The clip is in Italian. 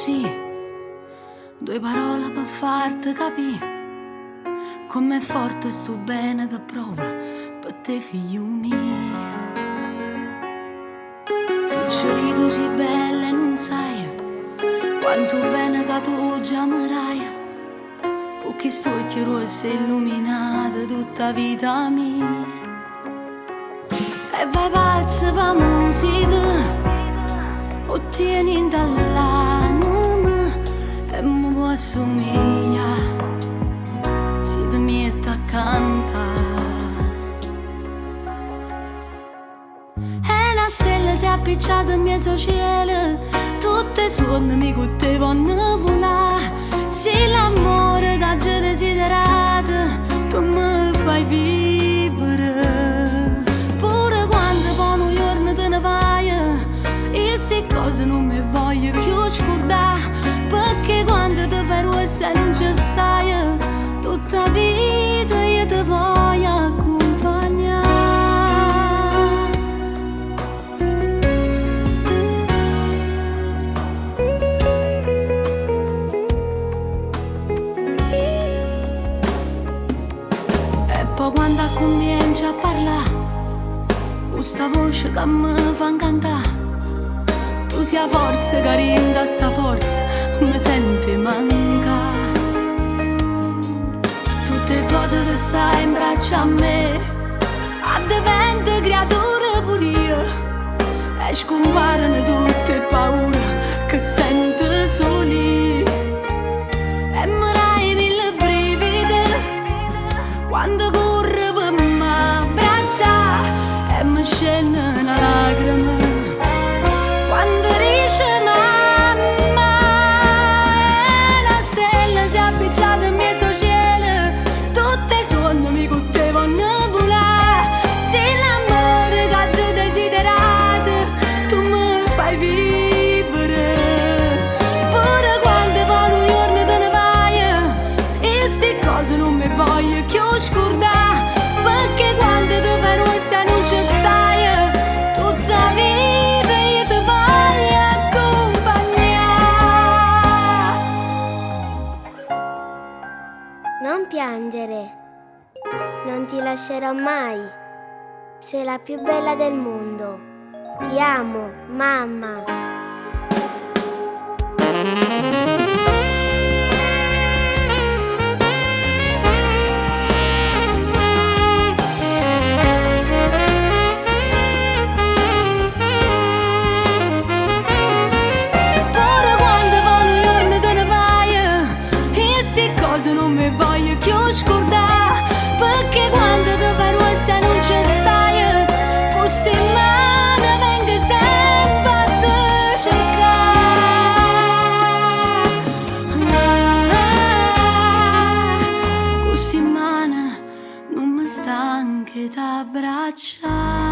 così, due parole per farti capire com'è forte sto bene che prova per te, figlio mio. Piccioli tu sei bella e non sai quanto bene che tu già amarai, con che sto occhi rossi illuminati tutta vita mia. E vai pazza per musica, ottieni dall'anima e mi può assomigliare, si ti mette a cantare. E una stella si è appicciata in mezzo al cielo, tutte suonne mi potevano volare. Se l'amore che già desiderato tu mi fai vivere, pure quando poi un giorno te ne vai, io queste cose non mi voglio più scordare, perché quando ti fai rossa non ci stai, tutta vita io ti voglio accompagnare. E poi quando comincia a parlare, questa voce che mi fa cantare, tu sia forza che rinda sta forza mi senti mancare. Tutte volte che stai in braccio a me, addiventa creatura pure io, e scomparono tutte paure che sento soli. E mi dai mille brividi quando corre per me braccia, e mi scende una lacrima quando dice mamma. E la stella si è appicciata in mezzo al cielo, tutte suonne mi potevano volare. Se l'amore che già desiderato tu mi fai vivere, pure quando poi un giorno te ne vai, e ste cose non mi voglio più scordare, perché quando ti fai rossa non ci stai, tutta vita io ti voglio accompagnare. Non piangere, non ti lascerò mai, sei la più bella del mondo, ti amo, mamma. Non mi voglio più scordare, perché quando ti fai rossa non ci stai, queste mani vengo sempre a te cercare. Queste mani non mi stanche d'abbracciare.